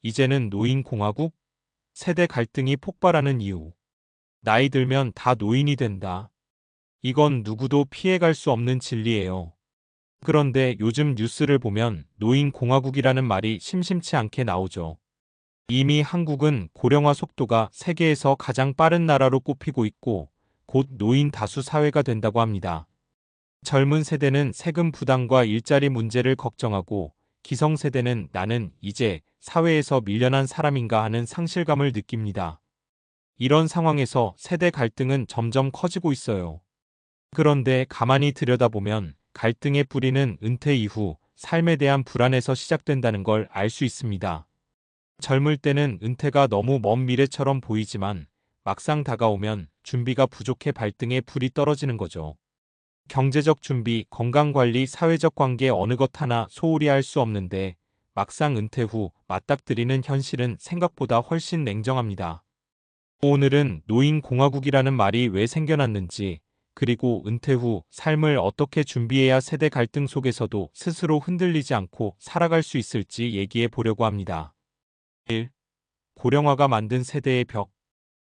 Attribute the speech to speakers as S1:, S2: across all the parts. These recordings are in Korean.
S1: 이제는 노인공화국? 세대 갈등이 폭발하는 이유. 나이 들면 다 노인이 된다. 이건 누구도 피해갈 수 없는 진리예요. 그런데 요즘 뉴스를 보면 노인공화국이라는 말이 심심치 않게 나오죠. 이미 한국은 고령화 속도가 세계에서 가장 빠른 나라로 꼽히고 있고 곧 노인 다수 사회가 된다고 합니다. 젊은 세대는 세금 부담과 일자리 문제를 걱정하고 기성세대는 나는 이제 사회에서 밀려난 사람인가 하는 상실감을 느낍니다. 이런 상황에서 세대 갈등은 점점 커지고 있어요. 그런데 가만히 들여다보면 갈등의 뿌리는 은퇴 이후 삶에 대한 불안에서 시작된다는 걸 알 수 있습니다. 젊을 때는 은퇴가 너무 먼 미래처럼 보이지만 막상 다가오면 준비가 부족해 발등에 불이 떨어지는 거죠. 경제적 준비, 건강관리, 사회적 관계 어느 것 하나 소홀히 할 수 없는데 막상 은퇴 후 맞닥뜨리는 현실은 생각보다 훨씬 냉정합니다. 오늘은 노인공화국이라는 말이 왜 생겨났는지, 그리고 은퇴 후 삶을 어떻게 준비해야 세대 갈등 속에서도 스스로 흔들리지 않고 살아갈 수 있을지 얘기해 보려고 합니다. 1. 고령화가 만든 세대의 벽.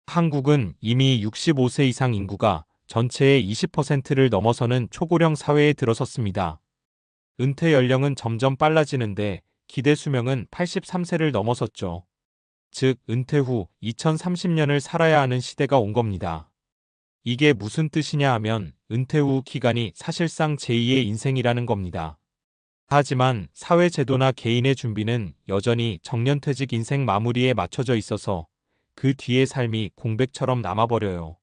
S1: 한국은 이미 65세 이상 인구가 전체의 20%를 넘어서는 초고령 사회에 들어섰습니다. 은퇴 연령은 점점 빨라지는데 기대 수명은 83세를 넘어섰죠. 즉, 은퇴 후 2030년을 살아야 하는 시대가 온 겁니다. 이게 무슨 뜻이냐 하면 은퇴 후 기간이 사실상 제2의 인생이라는 겁니다. 하지만 사회 제도나 개인의 준비는 여전히 정년퇴직 인생 마무리에 맞춰져 있어서 그 뒤의 삶이 공백처럼 남아버려요.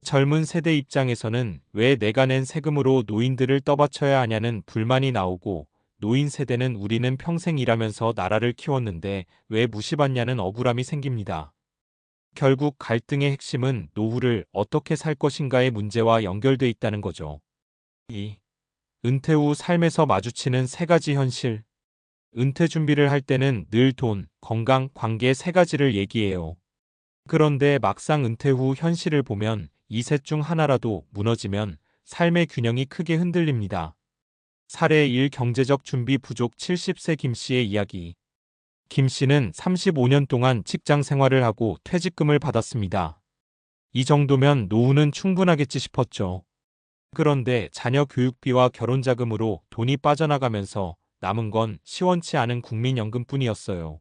S1: 젊은 세대 입장에서는 왜 내가 낸 세금으로 노인들을 떠받쳐야 하냐는 불만이 나오고, 노인 세대는 우리는 평생 일하면서 나라를 키웠는데 왜 무시받냐는 억울함이 생깁니다. 결국 갈등의 핵심은 노후를 어떻게 살 것인가의 문제와 연결돼 있다는 거죠. 2. 은퇴 후 삶에서 마주치는 세 가지 현실. 은퇴 준비를 할 때는 늘 돈, 건강, 관계 세 가지를 얘기해요. 그런데 막상 은퇴 후 현실을 보면 이 셋 중 하나라도 무너지면 삶의 균형이 크게 흔들립니다. 사례 1. 경제적 준비 부족 70세 김 씨의 이야기. 김 씨는 35년 동안 직장 생활을 하고 퇴직금을 받았습니다. 이 정도면 노후는 충분하겠지 싶었죠. 그런데 자녀 교육비와 결혼자금으로 돈이 빠져나가면서 남은 건 시원치 않은 국민연금뿐이었어요.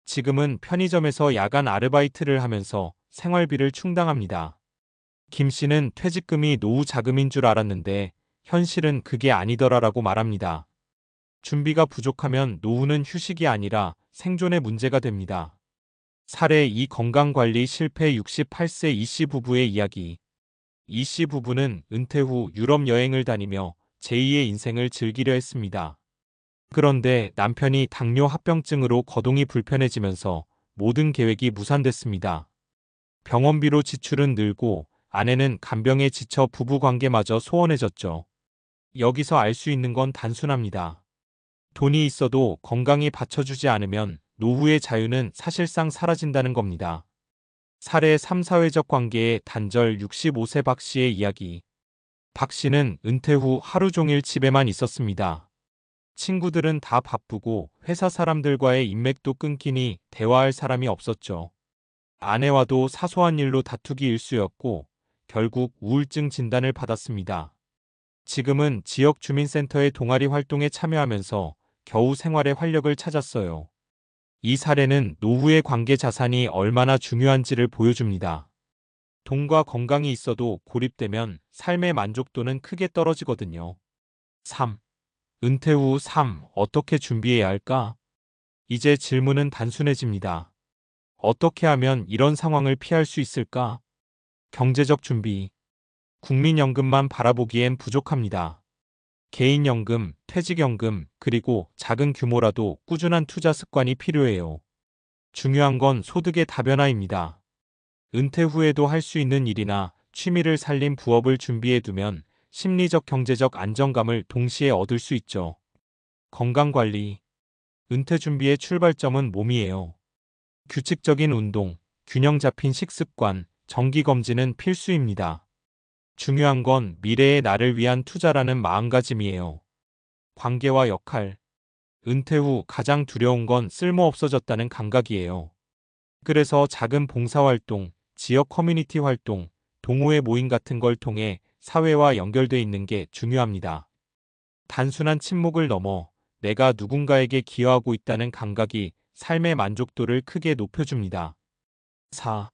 S1: 지금은 편의점에서 야간 아르바이트를 하면서 생활비를 충당합니다. 김 씨는 퇴직금이 노후 자금인 줄 알았는데 현실은 그게 아니더라라고 말합니다. 준비가 부족하면 노후는 휴식이 아니라 생존의 문제가 됩니다. 사례 2. 건강관리 실패 68세 이씨 부부의 이야기. 이씨 부부는 은퇴 후 유럽 여행을 다니며 제2의 인생을 즐기려 했습니다. 그런데 남편이 당뇨 합병증으로 거동이 불편해지면서 모든 계획이 무산됐습니다. 병원비로 지출은 늘고 아내는 간병에 지쳐 부부관계마저 소원해졌죠. 여기서 알 수 있는 건 단순합니다. 돈이 있어도 건강이 받쳐주지 않으면 노후의 자유는 사실상 사라진다는 겁니다. 사례 3. 사회적 관계의 단절 65세 박 씨의 이야기. 박 씨는 은퇴 후 하루 종일 집에만 있었습니다. 친구들은 다 바쁘고 회사 사람들과의 인맥도 끊기니 대화할 사람이 없었죠. 아내와도 사소한 일로 다투기 일쑤였고 결국 우울증 진단을 받았습니다. 지금은 지역 주민센터의 동아리 활동에 참여하면서 겨우 생활의 활력을 찾았어요. 이 사례는 노후의 관계 자산이 얼마나 중요한지를 보여줍니다. 돈과 건강이 있어도 고립되면 삶의 만족도는 크게 떨어지거든요. 3. 은퇴 후 삶 어떻게 준비해야 할까? 이제 질문은 단순해집니다. 어떻게 하면 이런 상황을 피할 수 있을까? 경제적 준비. 국민연금만 바라보기엔 부족합니다. 개인연금, 퇴직연금, 그리고 작은 규모라도 꾸준한 투자 습관이 필요해요. 중요한 건 소득의 다변화입니다. 은퇴 후에도 할 수 있는 일이나 취미를 살린 부업을 준비해두면 심리적 경제적 안정감을 동시에 얻을 수 있죠. 건강관리. 은퇴 준비의 출발점은 몸이에요. 규칙적인 운동, 균형 잡힌 식습관, 정기검진은 필수입니다. 중요한 건 미래의 나를 위한 투자라는 마음가짐이에요. 관계와 역할. 은퇴 후 가장 두려운 건 쓸모없어졌다는 감각이에요. 그래서 작은 봉사활동, 지역 커뮤니티 활동, 동호회 모임 같은 걸 통해 사회와 연결돼 있는 게 중요합니다. 단순한 친목을 넘어 내가 누군가에게 기여하고 있다는 감각이 삶의 만족도를 크게 높여줍니다. 4.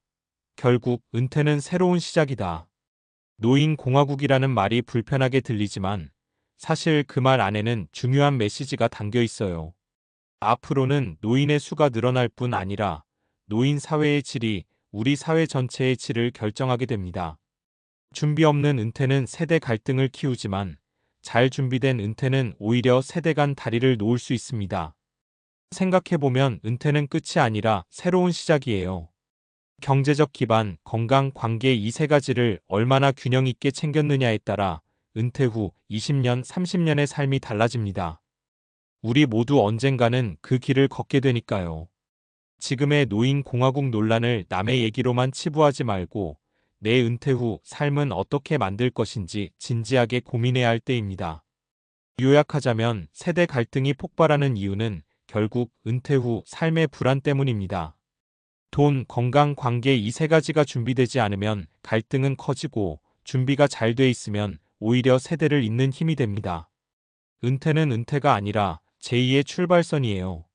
S1: 결국 은퇴는 새로운 시작이다. 노인공화국이라는 말이 불편하게 들리지만 사실 그 말 안에는 중요한 메시지가 담겨 있어요. 앞으로는 노인의 수가 늘어날 뿐 아니라 노인 사회의 질이 우리 사회 전체의 질을 결정하게 됩니다. 준비 없는 은퇴는 세대 갈등을 키우지만 잘 준비된 은퇴는 오히려 세대 간 다리를 놓을 수 있습니다. 생각해보면 은퇴는 끝이 아니라 새로운 시작이에요. 경제적 기반, 건강, 관계 이 세 가지를 얼마나 균형 있게 챙겼느냐에 따라 은퇴 후 20년, 30년의 삶이 달라집니다. 우리 모두 언젠가는 그 길을 걷게 되니까요. 지금의 노인공화국 논란을 남의 얘기로만 치부하지 말고 내 은퇴 후 삶은 어떻게 만들 것인지 진지하게 고민해야 할 때입니다. 요약하자면 세대 갈등이 폭발하는 이유는 결국 은퇴 후 삶의 불안 때문입니다. 돈, 건강, 관계 이 세 가지가 준비되지 않으면 갈등은 커지고 준비가 잘 돼 있으면 오히려 세대를 잇는 힘이 됩니다. 은퇴는 은퇴가 아니라 제2의 출발선이에요.